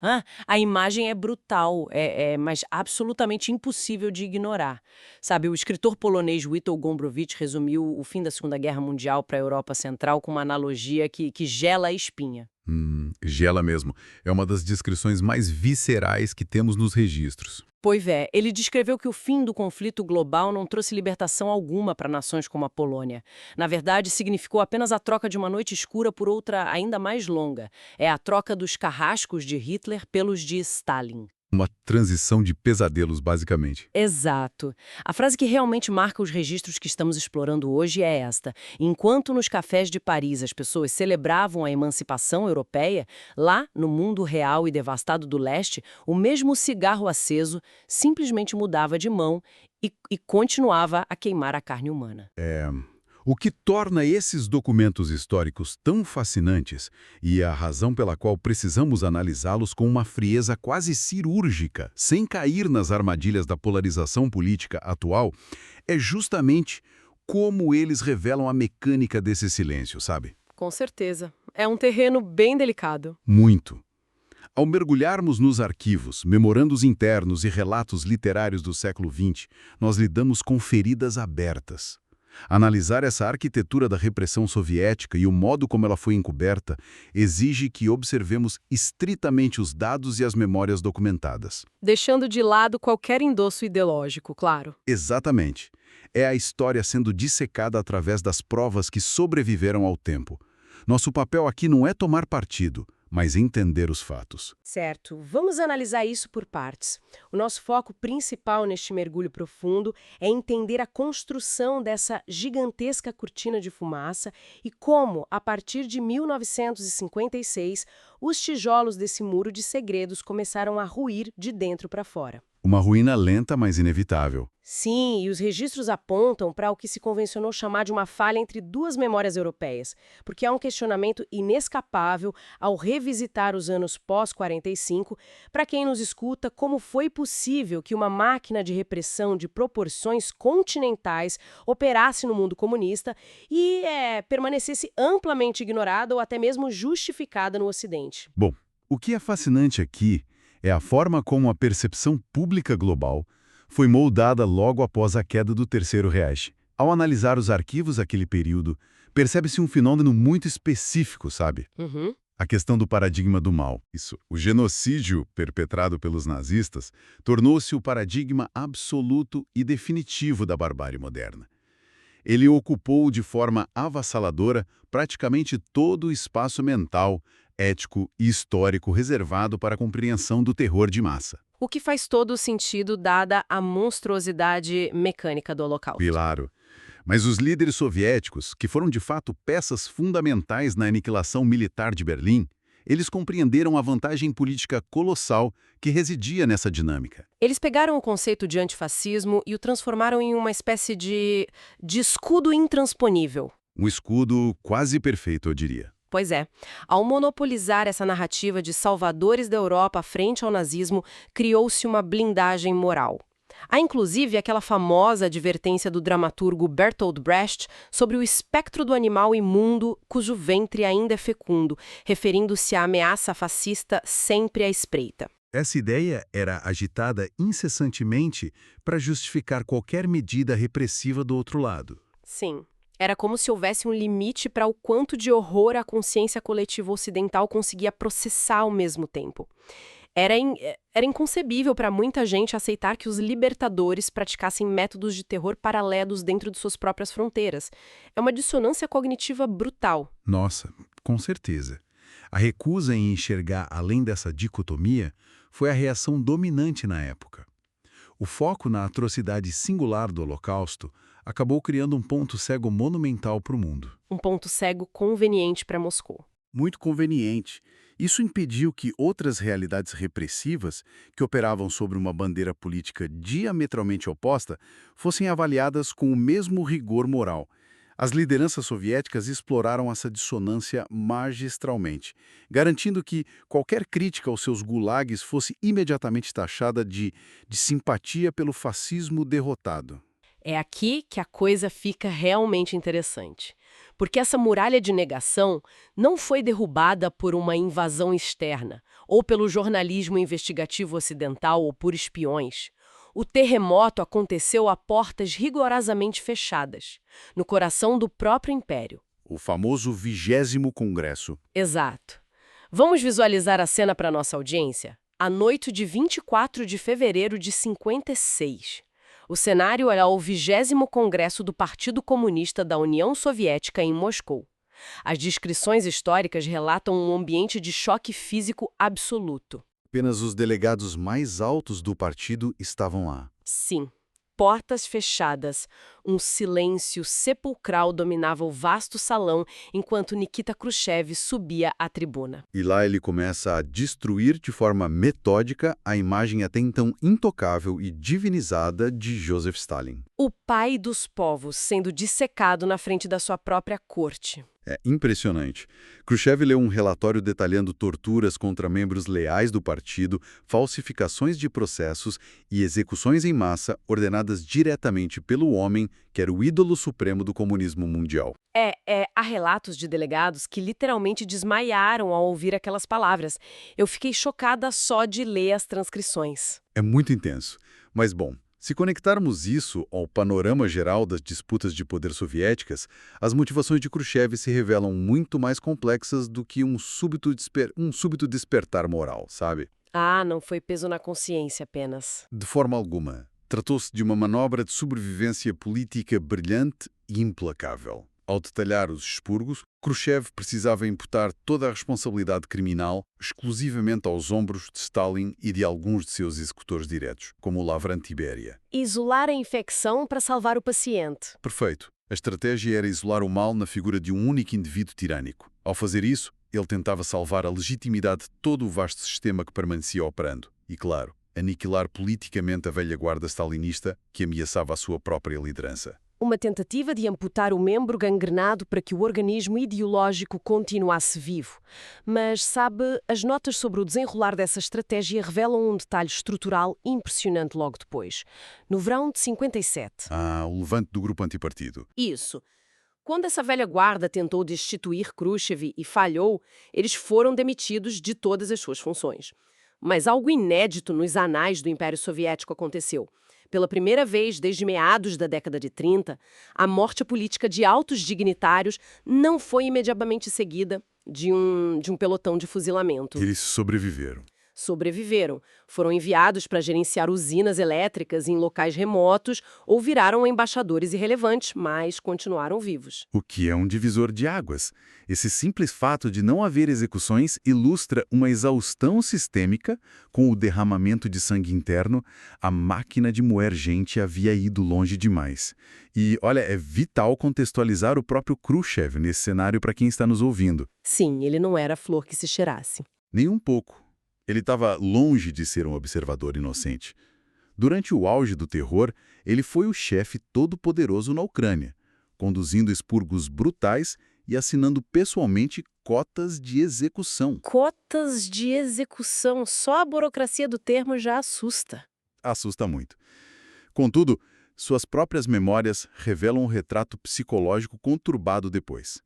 A imagem é brutal, mas absolutamente impossível de ignorar. Sabe, o escritor polonês Witold Gombrowicz resumiu o fim da Segunda Guerra Mundial para a Europa Central com uma analogia que gela a espinha. Gela mesmo. É uma das descrições mais viscerais que temos nos registros. Pois é, ele descreveu que o fim do conflito global não trouxe libertação alguma para nações como a Polônia. Na verdade, significou apenas a troca de uma noite escura por outra ainda mais longa. É a troca dos carrascos de Hitler pelos de Stalin. Uma transição de pesadelos, basicamente. Exato. A frase que realmente marca os registros que estamos explorando hoje é esta: enquanto nos cafés de Paris as pessoas celebravam a emancipação europeia, lá, no mundo real e devastado do leste, o mesmo cigarro aceso simplesmente mudava de mão e continuava a queimar a carne humana. O que torna esses documentos históricos tão fascinantes e a razão pela qual precisamos analisá-los com uma frieza quase cirúrgica, sem cair nas armadilhas da polarização política atual, é justamente como eles revelam a mecânica desse silêncio, sabe? Com certeza. É um terreno bem delicado. Muito. Ao mergulharmos nos arquivos, memorandos internos e relatos literários do século XX, nós lidamos com feridas abertas. Analisar essa arquitetura da repressão soviética e o modo como ela foi encoberta exige que observemos estritamente os dados e as memórias documentadas. Deixando de lado qualquer endosso ideológico, claro. Exatamente. É a história sendo dissecada através das provas que sobreviveram ao tempo. Nosso papel aqui não é tomar partido, mas entender os fatos. Certo, vamos analisar isso por partes. O nosso foco principal neste mergulho profundo é entender a construção dessa gigantesca cortina de fumaça e como, a partir de 1956, os tijolos desse muro de segredos começaram a ruir de dentro para fora. Uma ruína lenta, mas inevitável. Sim, e os registros apontam para o que se convencionou chamar de uma falha entre duas memórias europeias, porque há um questionamento inescapável ao revisitar os anos pós-45, para quem nos escuta, como foi possível que uma máquina de repressão de proporções continentais operasse no mundo comunista e permanecesse amplamente ignorada ou até mesmo justificada no Ocidente. Bom, o que é fascinante aqui é a forma como a percepção pública global foi moldada logo após a queda do Terceiro Reich. Ao analisar os arquivos daquele período, percebe-se um fenômeno muito específico, sabe? Uhum. A questão do paradigma do mal. Isso. O genocídio perpetrado pelos nazistas tornou-se o paradigma absoluto e definitivo da barbárie moderna. Ele ocupou de forma avassaladora praticamente todo o espaço mental, ético e histórico reservado para a compreensão do terror de massa. O que faz todo o sentido dada a monstruosidade mecânica do Holocausto. Claro. Mas os líderes soviéticos, que foram de fato peças fundamentais na aniquilação militar de Berlim, eles compreenderam a vantagem política colossal que residia nessa dinâmica. Eles pegaram o conceito de antifascismo e o transformaram em uma espécie de escudo intransponível. Um escudo quase perfeito, eu diria. Pois é, ao monopolizar essa narrativa de salvadores da Europa frente ao nazismo, criou-se uma blindagem moral. Há inclusive aquela famosa advertência do dramaturgo Bertolt Brecht sobre o espectro do animal imundo cujo ventre ainda é fecundo, referindo-se à ameaça fascista sempre à espreita. Essa ideia era agitada incessantemente para justificar qualquer medida repressiva do outro lado. Sim. Era como se houvesse um limite para o quanto de horror a consciência coletiva ocidental conseguia processar ao mesmo tempo. Era inconcebível para muita gente aceitar que os libertadores praticassem métodos de terror paralelos dentro de suas próprias fronteiras. É uma dissonância cognitiva brutal. Nossa, com certeza. A recusa em enxergar além dessa dicotomia foi a reação dominante na época. O foco na atrocidade singular do Holocausto acabou criando um ponto cego monumental para o mundo. Um ponto cego conveniente para Moscou. Muito conveniente. Isso impediu que outras realidades repressivas, que operavam sobre uma bandeira política diametralmente oposta, fossem avaliadas com o mesmo rigor moral. As lideranças soviéticas exploraram essa dissonância magistralmente, garantindo que qualquer crítica aos seus gulags fosse imediatamente taxada de simpatia pelo fascismo derrotado. É aqui que a coisa fica realmente interessante. Porque essa muralha de negação não foi derrubada por uma invasão externa, ou pelo jornalismo investigativo ocidental ou por espiões. O terremoto aconteceu a portas rigorosamente fechadas, no coração do próprio império. O famoso 20º Congresso. Exato. Vamos visualizar a cena para nossa audiência? A noite de 24 de fevereiro de 56. O cenário era o 20º Congresso do Partido Comunista da União Soviética em Moscou. As descrições históricas relatam um ambiente de choque físico absoluto. Apenas os delegados mais altos do partido estavam lá. Sim. Portas fechadas, um silêncio sepulcral dominava o vasto salão enquanto Nikita Khrushchev subia à tribuna. E lá ele começa a destruir de forma metódica a imagem até então intocável e divinizada de Joseph Stalin. O pai dos povos sendo dissecado na frente da sua própria corte. É impressionante. Khrushchev leu um relatório detalhando torturas contra membros leais do partido, falsificações de processos e execuções em massa ordenadas diretamente pelo homem que era o ídolo supremo do comunismo mundial. Há relatos de delegados que literalmente desmaiaram ao ouvir aquelas palavras. Eu fiquei chocada só de ler as transcrições. É muito intenso. Mas, bom, se conectarmos isso ao panorama geral das disputas de poder soviéticas, as motivações de Khrushchev se revelam muito mais complexas do que um súbito despertar moral, sabe? Ah, não foi peso na consciência apenas. De forma alguma. Tratou-se de uma manobra de sobrevivência política brilhante e implacável. Ao detalhar os expurgos, Khrushchev precisava imputar toda a responsabilidade criminal exclusivamente aos ombros de Stalin e de alguns de seus executores diretos, como o Lavrenti Beria. Isolar a infecção para salvar o paciente. Perfeito. A estratégia era isolar o mal na figura de um único indivíduo tirânico. Ao fazer isso, ele tentava salvar a legitimidade de todo o vasto sistema que permanecia operando. E, claro, aniquilar politicamente a velha guarda stalinista que ameaçava a sua própria liderança. Uma tentativa de amputar o membro gangrenado para que o organismo ideológico continuasse vivo. Mas, sabe, as notas sobre o desenrolar dessa estratégia revelam um detalhe estrutural impressionante logo depois. No verão de 57. O levante do grupo antipartido. Isso. Quando essa velha guarda tentou destituir Khrushchev e falhou, eles foram demitidos de todas as suas funções. Mas algo inédito nos anais do Império Soviético aconteceu. Pela primeira vez desde meados da década de 30, a morte política de altos dignitários não foi imediatamente seguida de um pelotão de fuzilamento. Eles sobreviveram. Sobreviveram, foram enviados para gerenciar usinas elétricas em locais remotos ou viraram embaixadores irrelevantes, mas continuaram vivos. O que é um divisor de águas. Esse simples fato de não haver execuções ilustra uma exaustão sistêmica. Com o derramamento de sangue interno, a máquina de moer gente havia ido longe demais. E, olha, é vital contextualizar o próprio Khrushchev nesse cenário para quem está nos ouvindo. Sim, ele não era flor que se cheirasse. Nem um pouco. Ele estava longe de ser um observador inocente. Durante o auge do terror, ele foi o chefe todo-poderoso na Ucrânia, conduzindo expurgos brutais e assinando pessoalmente cotas de execução. Cotas de execução, só a burocracia do termo já assusta. Assusta muito. Contudo, suas próprias memórias revelam um retrato psicológico conturbado depois.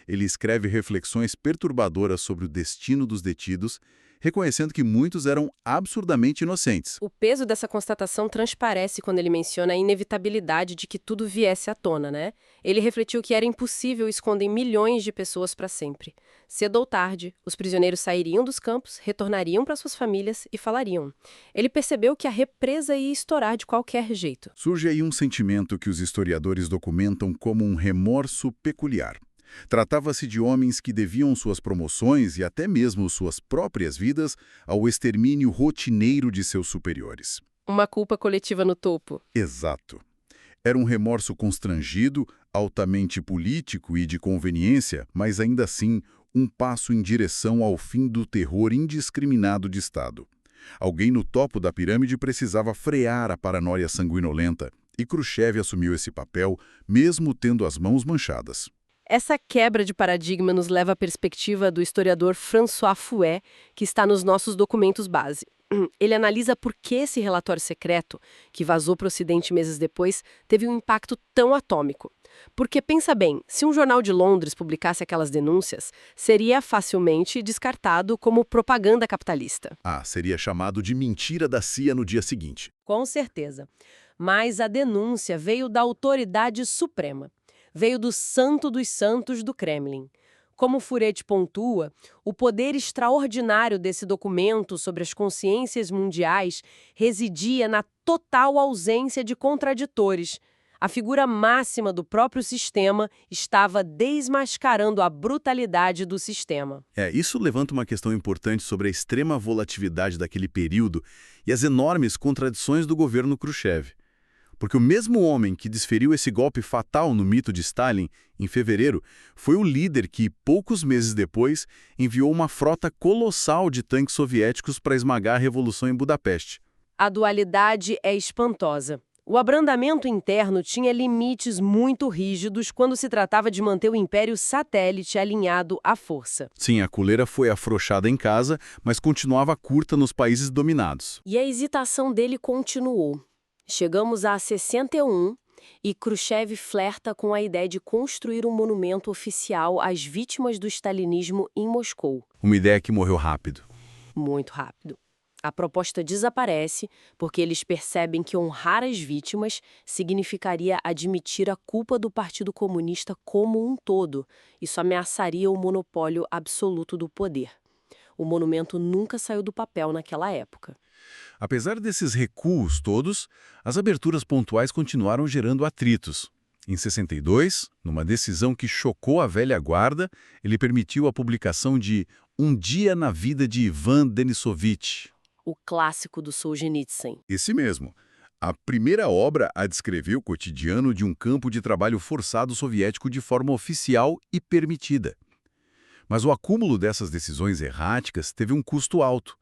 Ele escreve reflexões perturbadoras sobre o destino dos detidos, reconhecendo que muitos eram absurdamente inocentes. O peso dessa constatação transparece quando ele menciona a inevitabilidade de que tudo viesse à tona, né? Ele refletiu que era impossível esconder milhões de pessoas para sempre. Cedo ou tarde, os prisioneiros sairiam dos campos, retornariam para suas famílias e falariam. Ele percebeu que a represa ia estourar de qualquer jeito. Surge aí um sentimento que os historiadores documentam como um remorso peculiar. Tratava-se de homens que deviam suas promoções e até mesmo suas próprias vidas ao extermínio rotineiro de seus superiores. Uma culpa coletiva no topo. Exato. Era um remorso constrangido, altamente político e de conveniência, mas ainda assim um passo em direção ao fim do terror indiscriminado de Estado. Alguém no topo da pirâmide precisava frear a paranoia sanguinolenta, e Khrushchev assumiu esse papel, mesmo tendo as mãos manchadas. Essa quebra de paradigma nos leva à perspectiva do historiador François Fouet, que está nos nossos documentos base. Ele analisa por que esse relatório secreto, que vazou para o Ocidente meses depois, teve um impacto tão atômico. Porque, pensa bem, se um jornal de Londres publicasse aquelas denúncias, seria facilmente descartado como propaganda capitalista. Ah, seria chamado de mentira da CIA no dia seguinte. Com certeza. Mas a denúncia veio da autoridade suprema. Veio do santo dos santos do Kremlin. Como Furet pontua, o poder extraordinário desse documento sobre as consciências mundiais residia na total ausência de contraditores. A figura máxima do próprio sistema estava desmascarando a brutalidade do sistema. Isso levanta uma questão importante sobre a extrema volatilidade daquele período e as enormes contradições do governo Khrushchev. Porque o mesmo homem que desferiu esse golpe fatal no mito de Stalin, em fevereiro, foi o líder que, poucos meses depois, enviou uma frota colossal de tanques soviéticos para esmagar a revolução em Budapeste. A dualidade é espantosa. O abrandamento interno tinha limites muito rígidos quando se tratava de manter o império satélite alinhado à força. Sim, a coleira foi afrouxada em casa, mas continuava curta nos países dominados. E a hesitação dele continuou. Chegamos a 61 e Khrushchev flerta com a ideia de construir um monumento oficial às vítimas do stalinismo em Moscou. Uma ideia que morreu rápido. Muito rápido. A proposta desaparece porque eles percebem que honrar as vítimas significaria admitir a culpa do Partido Comunista como um todo. Isso ameaçaria o monopólio absoluto do poder. O monumento nunca saiu do papel naquela época. Apesar desses recuos todos, as aberturas pontuais continuaram gerando atritos. Em 62, numa decisão que chocou a velha guarda, ele permitiu a publicação de Um Dia na Vida de Ivan Denisovich. O clássico do Solzhenitsyn. Esse mesmo. A primeira obra a descrever o cotidiano de um campo de trabalho forçado soviético de forma oficial e permitida. Mas o acúmulo dessas decisões erráticas teve um custo alto.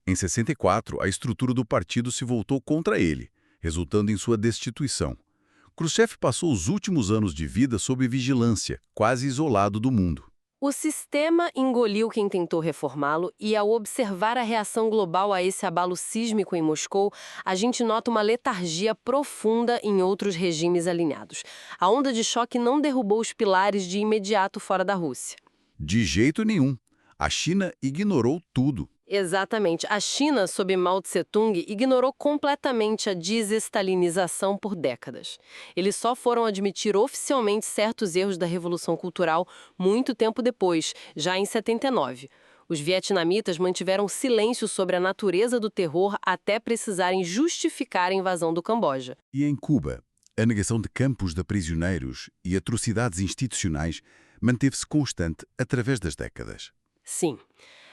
Em 64, a estrutura do partido se voltou contra ele, resultando em sua destituição. Khrushchev passou os últimos anos de vida sob vigilância, quase isolado do mundo. O sistema engoliu quem tentou reformá-lo e, ao observar a reação global a esse abalo sísmico em Moscou, a gente nota uma letargia profunda em outros regimes alinhados. A onda de choque não derrubou os pilares de imediato fora da Rússia. De jeito nenhum. A China ignorou tudo. Exatamente. A China, sob Mao Tse-tung, ignorou completamente a desestalinização por décadas. Eles só foram admitir oficialmente certos erros da Revolução Cultural muito tempo depois, já em 79. Os vietnamitas mantiveram silêncio sobre a natureza do terror até precisarem justificar a invasão do Camboja. E em Cuba, a negação de campos de prisioneiros e atrocidades institucionais manteve-se constante através das décadas. Sim.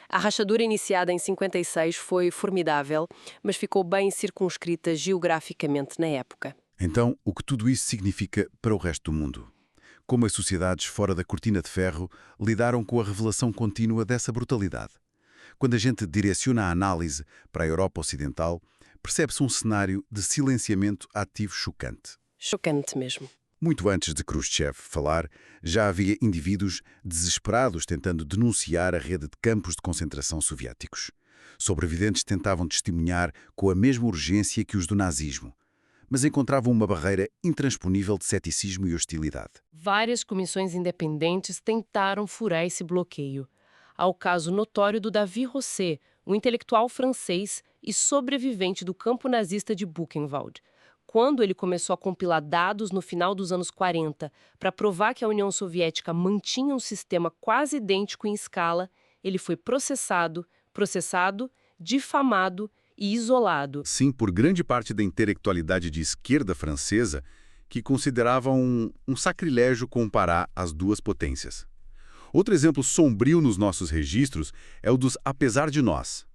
A rachadura iniciada em 56 foi formidável, mas ficou bem circunscrita geograficamente na época. Então, o que tudo isso significa para o resto do mundo? Como as sociedades fora da cortina de ferro lidaram com a revelação contínua dessa brutalidade? Quando a gente direciona a análise para a Europa Ocidental, percebe-se um cenário de silenciamento ativo chocante. Chocante mesmo. Muito antes de Khrushchev falar, já havia indivíduos desesperados tentando denunciar a rede de campos de concentração soviéticos. Sobreviventes tentavam testemunhar com a mesma urgência que os do nazismo, mas encontravam uma barreira intransponível de ceticismo e hostilidade. Várias comissões independentes tentaram furar esse bloqueio. Há o caso notório do David Rosset, um intelectual francês e sobrevivente do campo nazista de Buchenwald. Quando ele começou a compilar dados no final dos anos 40 para provar que a União Soviética mantinha um sistema quase idêntico em escala, ele foi processado, difamado e isolado. Sim, por grande parte da intelectualidade de esquerda francesa, que considerava um sacrilégio comparar as duas potências. Outro exemplo sombrio nos nossos registros é o dos Apesar de Nós.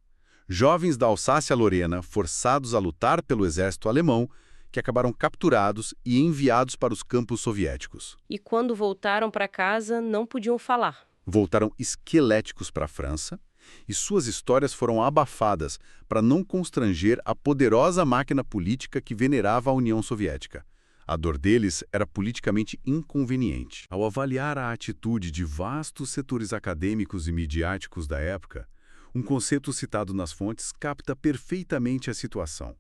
Jovens da Alsácia-Lorena forçados a lutar pelo exército alemão, que acabaram capturados e enviados para os campos soviéticos. E quando voltaram para casa, não podiam falar. Voltaram esqueléticos para a França e suas histórias foram abafadas para não constranger a poderosa máquina política que venerava a União Soviética. A dor deles era politicamente inconveniente. Ao avaliar a atitude de vastos setores acadêmicos e midiáticos da época, Um conceito citado nas fontes capta perfeitamente a situação.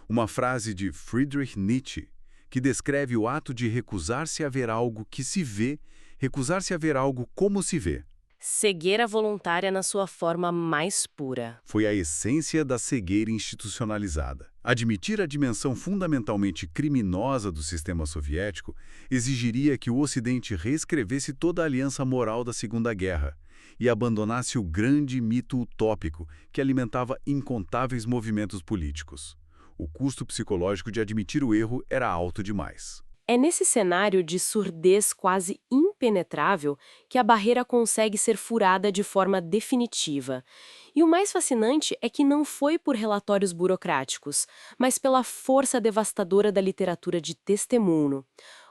Uma frase de Friedrich Nietzsche, que descreve o ato de recusar-se a ver algo que se vê, recusar-se a ver algo como se vê. Cegueira voluntária na sua forma mais pura. Foi a essência da cegueira institucionalizada. Admitir a dimensão fundamentalmente criminosa do sistema soviético exigiria que o Ocidente reescrevesse toda a aliança moral da Segunda Guerra e abandonasse o grande mito utópico que alimentava incontáveis movimentos políticos. O custo psicológico de admitir o erro era alto demais. É nesse cenário de surdez quase impenetrável que a barreira consegue ser furada de forma definitiva. E o mais fascinante é que não foi por relatórios burocráticos, mas pela força devastadora da literatura de testemunho.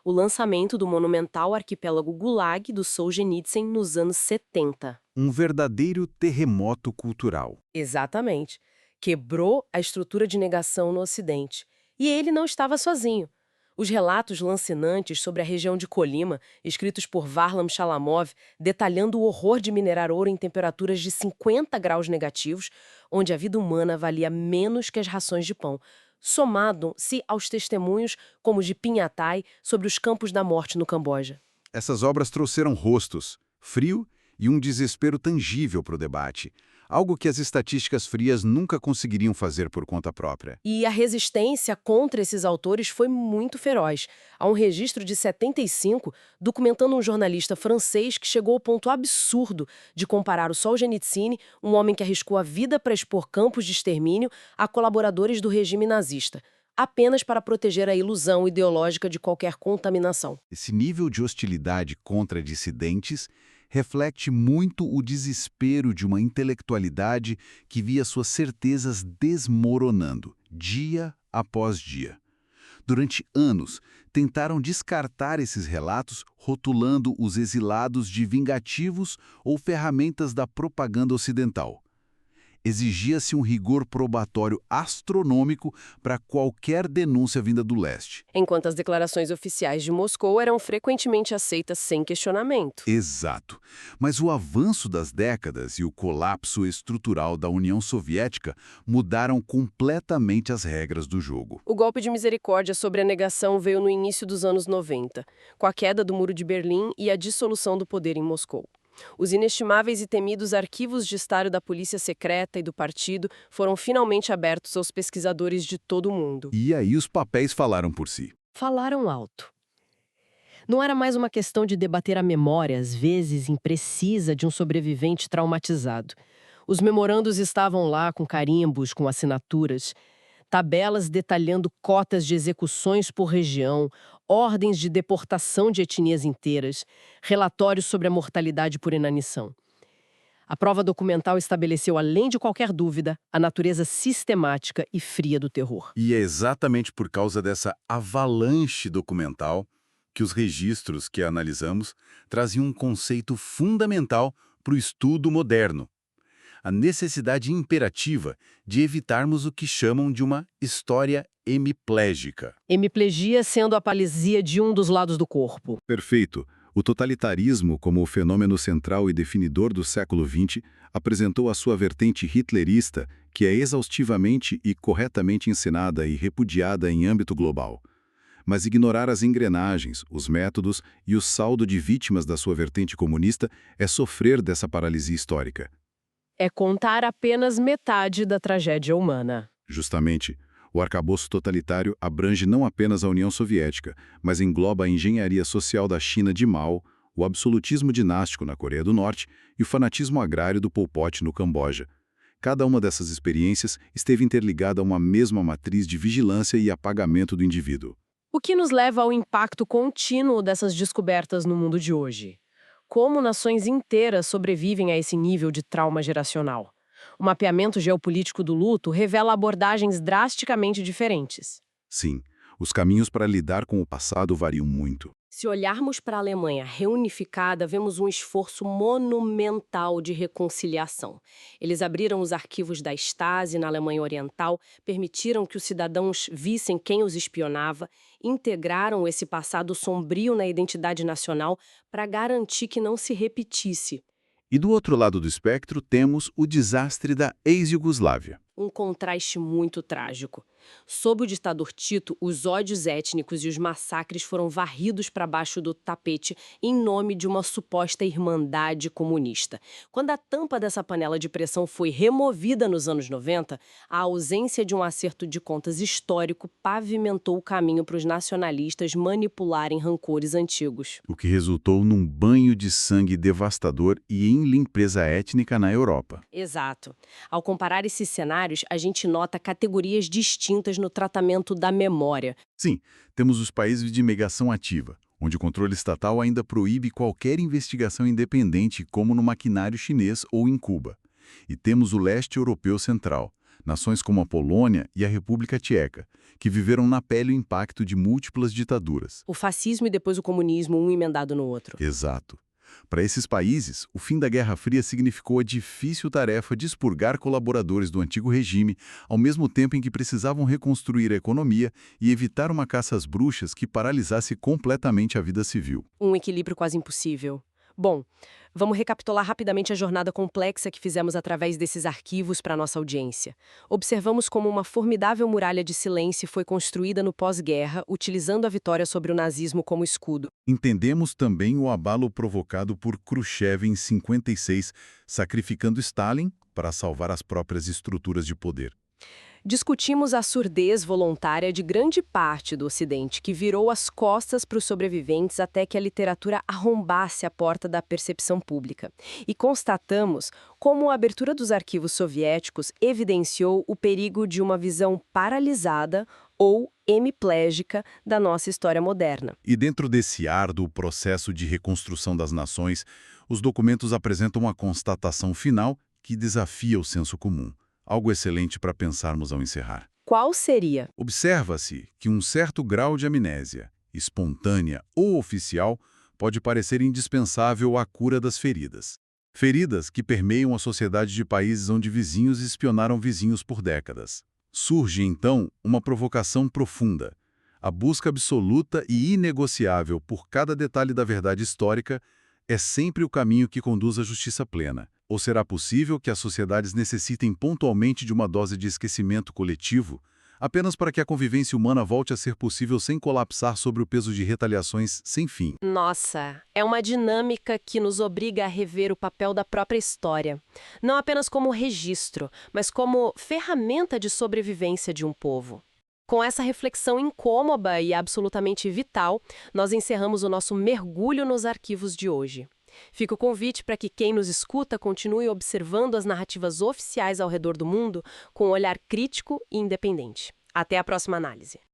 O lançamento do monumental arquipélago Gulag do Solzhenitsyn nos anos 70. Um verdadeiro terremoto cultural. Exatamente. Quebrou a estrutura de negação no Ocidente. E ele não estava sozinho. Os relatos lancinantes sobre a região de Colima, escritos por Varlam Shalamov, detalhando o horror de minerar ouro em temperaturas de 50 graus negativos, onde a vida humana valia menos que as rações de pão, somado-se aos testemunhos como o de Pinhatai sobre os campos da morte no Camboja. Essas obras trouxeram rostos, frio e um desespero tangível para o debate, algo que as estatísticas frias nunca conseguiriam fazer por conta própria. E a resistência contra esses autores foi muito feroz. Há um registro de 75 documentando um jornalista francês que chegou ao ponto absurdo de comparar o Solzhenitsyn, um homem que arriscou a vida para expor campos de extermínio, a colaboradores do regime nazista, apenas para proteger a ilusão ideológica de qualquer contaminação. Esse nível de hostilidade contra dissidentes reflete muito o desespero de uma intelectualidade que via suas certezas desmoronando, dia após dia. Durante anos, tentaram descartar esses relatos, rotulando os exilados de vingativos ou ferramentas da propaganda ocidental. Exigia-se um rigor probatório astronômico para qualquer denúncia vinda do leste. Enquanto as declarações oficiais de Moscou eram frequentemente aceitas sem questionamento. Exato. Mas o avanço das décadas e o colapso estrutural da União Soviética mudaram completamente as regras do jogo. O golpe de misericórdia sobre a negação veio no início dos anos 90, com a queda do Muro de Berlim e a dissolução do poder em Moscou. Os inestimáveis e temidos arquivos de Estado da Polícia Secreta e do Partido foram finalmente abertos aos pesquisadores de todo o mundo. E aí os papéis falaram por si. Falaram alto. Não era mais uma questão de debater a memória, às vezes imprecisa, de um sobrevivente traumatizado. Os memorandos estavam lá com carimbos, com assinaturas, tabelas detalhando cotas de execuções por região, ordens de deportação de etnias inteiras, relatórios sobre a mortalidade por inanição. A prova documental estabeleceu, além de qualquer dúvida, a natureza sistemática e fria do terror. E é exatamente por causa dessa avalanche documental que os registros que analisamos traziam um conceito fundamental para o estudo moderno: a necessidade imperativa de evitarmos o que chamam de uma história hemiplégica. Hemiplegia sendo a paralisia de um dos lados do corpo. Perfeito. O totalitarismo, como o fenômeno central e definidor do século XX, apresentou a sua vertente hitlerista, que é exaustivamente e corretamente ensinada e repudiada em âmbito global. Mas ignorar as engrenagens, os métodos e o saldo de vítimas da sua vertente comunista é sofrer dessa paralisia histórica. É contar apenas metade da tragédia humana. Justamente, o arcabouço totalitário abrange não apenas a União Soviética, mas engloba a engenharia social da China de Mao, o absolutismo dinástico na Coreia do Norte e o fanatismo agrário do Pol Pot no Camboja. Cada uma dessas experiências esteve interligada a uma mesma matriz de vigilância e apagamento do indivíduo. O que nos leva ao impacto contínuo dessas descobertas no mundo de hoje. Como nações inteiras sobrevivem a esse nível de trauma geracional? O mapeamento geopolítico do luto revela abordagens drasticamente diferentes. Sim, os caminhos para lidar com o passado variam muito. Se olharmos para a Alemanha reunificada, vemos um esforço monumental de reconciliação. Eles abriram os arquivos da Stasi na Alemanha Oriental, permitiram que os cidadãos vissem quem os espionava, integraram esse passado sombrio na identidade nacional para garantir que não se repetisse. E do outro lado do espectro temos o desastre da ex-Iugoslávia. Um contraste muito trágico. Sob o ditador Tito, os ódios étnicos e os massacres foram varridos para baixo do tapete em nome de uma suposta irmandade comunista. Quando a tampa dessa panela de pressão foi removida nos anos 90, a ausência de um acerto de contas histórico pavimentou o caminho para os nacionalistas manipularem rancores antigos. O que resultou num banho de sangue devastador e em limpeza étnica na Europa. Exato. Ao comparar esses cenários, a gente nota categorias distintas no tratamento da memória. Sim, temos os países de negação ativa, onde o controle estatal ainda proíbe qualquer investigação independente, como no maquinário chinês ou em Cuba. E temos o leste europeu central, nações como a Polônia e a República Tcheca, que viveram na pele o impacto de múltiplas ditaduras. O fascismo e depois o comunismo, um emendado no outro. Exato. Para esses países, o fim da Guerra Fria significou a difícil tarefa de expurgar colaboradores do antigo regime, ao mesmo tempo em que precisavam reconstruir a economia e evitar uma caça às bruxas que paralisasse completamente a vida civil. Um equilíbrio quase impossível. Bom, vamos recapitular rapidamente a jornada complexa que fizemos através desses arquivos para nossa audiência. Observamos como uma formidável muralha de silêncio foi construída no pós-guerra, utilizando a vitória sobre o nazismo como escudo. Entendemos também o abalo provocado por Khrushchev em 56, sacrificando Stalin para salvar as próprias estruturas de poder. Discutimos a surdez voluntária de grande parte do Ocidente, que virou as costas para os sobreviventes até que a literatura arrombasse a porta da percepção pública. E constatamos como a abertura dos arquivos soviéticos evidenciou o perigo de uma visão paralisada ou hemiplégica da nossa história moderna. E dentro desse árduo processo de reconstrução das nações, os documentos apresentam uma constatação final que desafia o senso comum. Algo excelente para pensarmos ao encerrar. Qual seria? Observa-se que um certo grau de amnésia, espontânea ou oficial, pode parecer indispensável à cura das feridas. Feridas que permeiam a sociedade de países onde vizinhos espionaram vizinhos por décadas. Surge, então, uma provocação profunda. A busca absoluta e inegociável por cada detalhe da verdade histórica é sempre o caminho que conduz à justiça plena. Ou será possível que as sociedades necessitem pontualmente de uma dose de esquecimento coletivo, apenas para que a convivência humana volte a ser possível sem colapsar sobre o peso de retaliações sem fim? Nossa, é uma dinâmica que nos obriga a rever o papel da própria história. Não apenas como registro, mas como ferramenta de sobrevivência de um povo. Com essa reflexão incômoda e absolutamente vital, nós encerramos o nosso mergulho nos arquivos de hoje. Fica o convite para que quem nos escuta continue observando as narrativas oficiais ao redor do mundo com um olhar crítico e independente. Até a próxima análise.